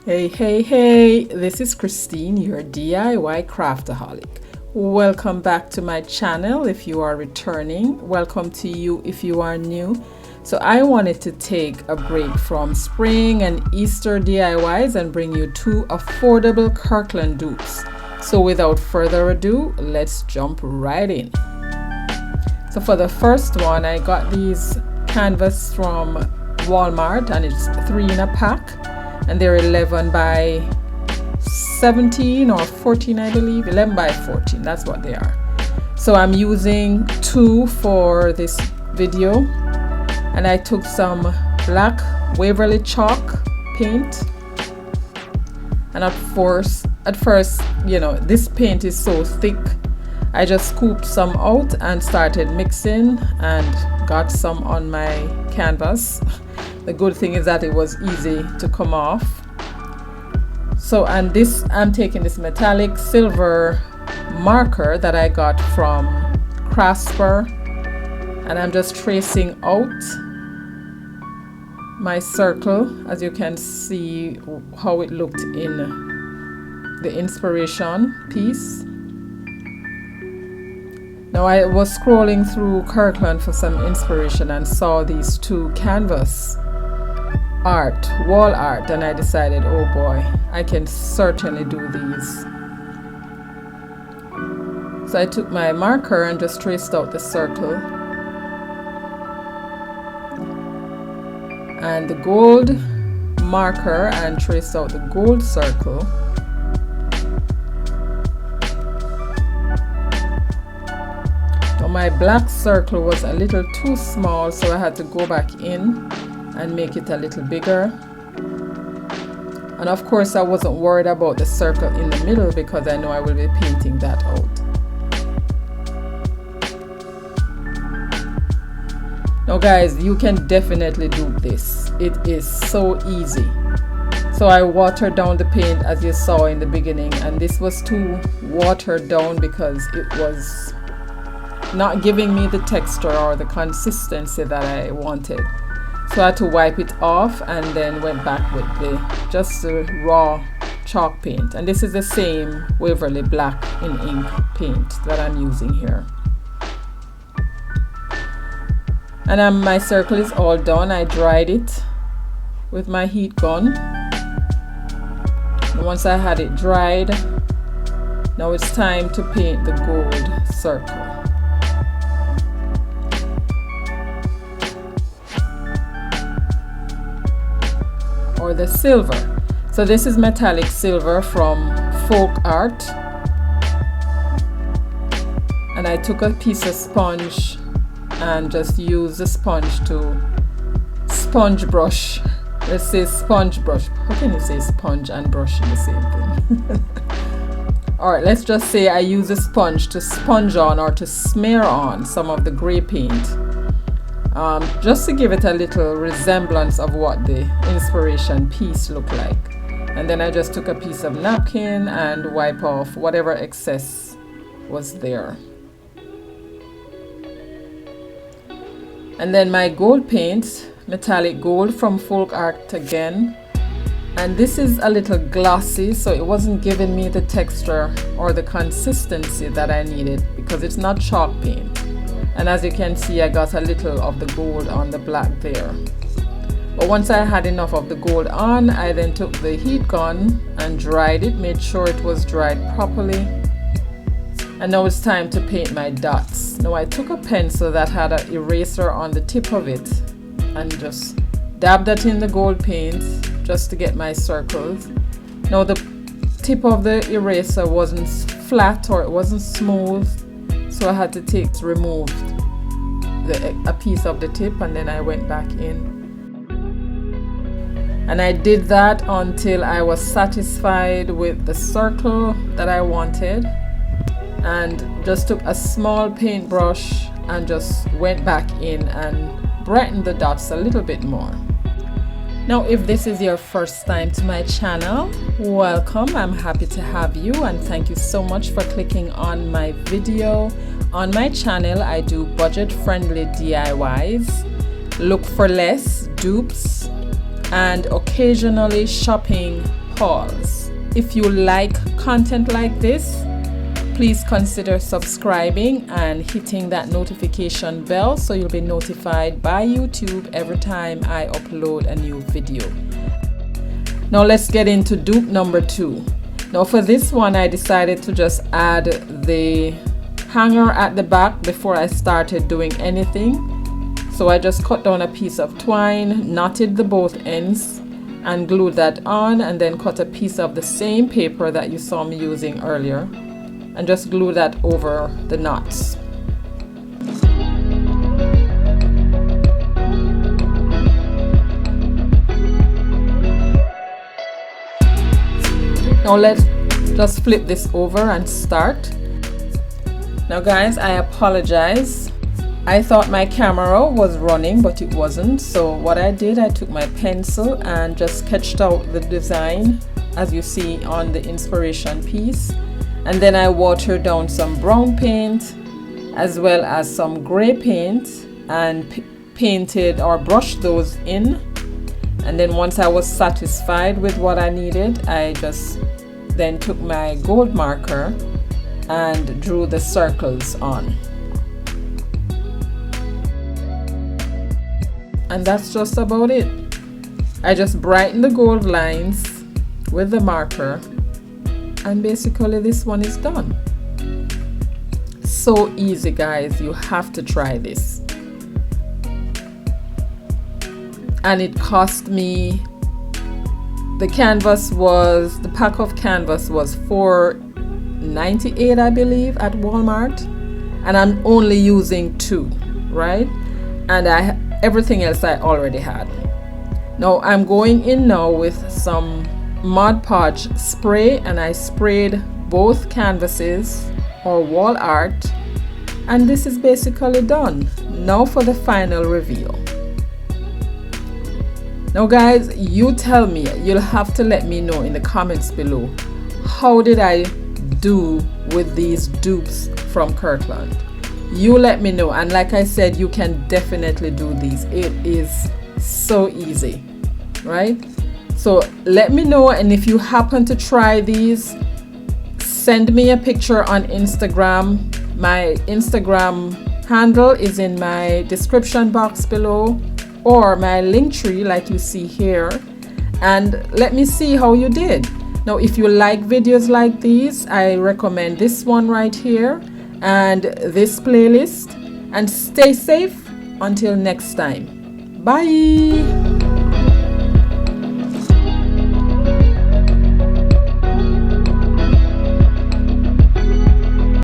Hey, this is Christine, your DIY craftaholic. Welcome back to my channel if you are returning. Welcome to you if you are new. So I wanted to take a break from spring and Easter DIYs and bring you two affordable Kirkland dupes. So without further ado, let's jump right in. So for the first one, I got these canvas from Walmart and it's 3 in a pack. And they're 11 by 17 or 14, I believe. 11 by 14, that's what they are. So I'm using 2 for this video. And I took some black Waverly Chalk paint. And at first, you know, this paint is so thick. I just scooped some out and started mixing and got some on my canvas. The good thing is that it was easy to come off. So, and this, I'm taking this metallic silver marker that I got from Craftsper, and I'm just tracing out my circle, as you can see how it looked in the inspiration piece. Now I was scrolling through Kirkland for some inspiration and saw these 2 canvas wall art, and I decided, oh boy, I can certainly do these. So I took my marker and just traced out the circle, and the gold marker and traced out the gold circle. Now my black circle was a little too small, so I had to go back in and make it a little bigger. And of course I wasn't worried about the circle in the middle because I know I will be painting that out. Now guys, you can definitely do this. It is so easy. So I watered down the paint as you saw in the beginning, and this was too watered down because it was not giving me the texture or the consistency that I wanted. So I had to wipe it off and then went back with just the raw chalk paint. And this is the same Waverly Black in ink paint that I'm using here. And my circle is all done. I dried it with my heat gun. And once I had it dried, now it's time to paint the gold circle. Or the silver. So this is metallic silver from Folk Art, and I took a piece of sponge and just used the sponge to sponge brush. Let's say sponge brush. How can you say sponge and brush in the same thing? All right, let's just say I use a sponge to sponge on or to smear on some of the gray paint. Just to give it a little resemblance of what the inspiration piece looked like. And then I just took a piece of napkin and wipe off whatever excess was there. And then my gold paint, metallic gold from Folk Art again. And this is a little glossy, so it wasn't giving me the texture or the consistency that I needed because it's not chalk paint. And as you can see, I got a little of the gold on the black there. But once I had enough of the gold on, I then took the heat gun and dried it, made sure it was dried properly. And now it's time to paint my dots. Now I took a pencil that had an eraser on the tip of it and just dabbed that in the gold paint just to get my circles. Now the tip of the eraser wasn't flat or it wasn't smooth, so I had to remove a piece of the tip, and then I went back in. And I did that until I was satisfied with the circle that I wanted, and just took a small paintbrush and just went back in and brightened the dots a little bit more. Now, if this is your first time to my channel, welcome. I'm happy to have you, and thank you so much for clicking on my video. On my channel, I do budget-friendly DIYs, look for less, dupes, and occasionally shopping hauls. If you like content like this, please consider subscribing and hitting that notification bell so you'll be notified by YouTube every time I upload a new video. Now let's get into dupe number 2. Now for this one, I decided to just add the hanger at the back before I started doing anything. So I just cut down a piece of twine, knotted the both ends, and glued that on, and then cut a piece of the same paper that you saw me using earlier and just glue that over the knots. Now let's just flip this over and start. Now guys, I apologize. I thought my camera was running, but it wasn't. So what I did, I took my pencil and just sketched out the design as you see on the inspiration piece. And then I watered down some brown paint as well as some gray paint and painted or brushed those in. And then once I was satisfied with what I needed, I just then took my gold marker and drew the circles on. And that's just about it. I just brighten the gold lines with the marker, and basically this one is done. So easy, guys. You have to try this. And it cost me, the pack of canvas was $4.98, I believe, at Walmart, and I'm only using 2, right? And everything else I already had. Now I'm going in now with some Mod Podge spray, and I sprayed both canvases or wall art, and this is basically done. Now for the final reveal. Now guys, you tell me, you'll have to let me know in the comments below, how did I do with these dupes from Kirkland? You let me know, and like I said, you can definitely do these. It is so easy, right? So let me know, and if you happen to try these, send me a picture on Instagram. My Instagram handle is in my description box below, or my link tree like you see here, and let me see how you did. Now if you like videos like these, I recommend this one right here and this playlist, and stay safe until next time. Bye.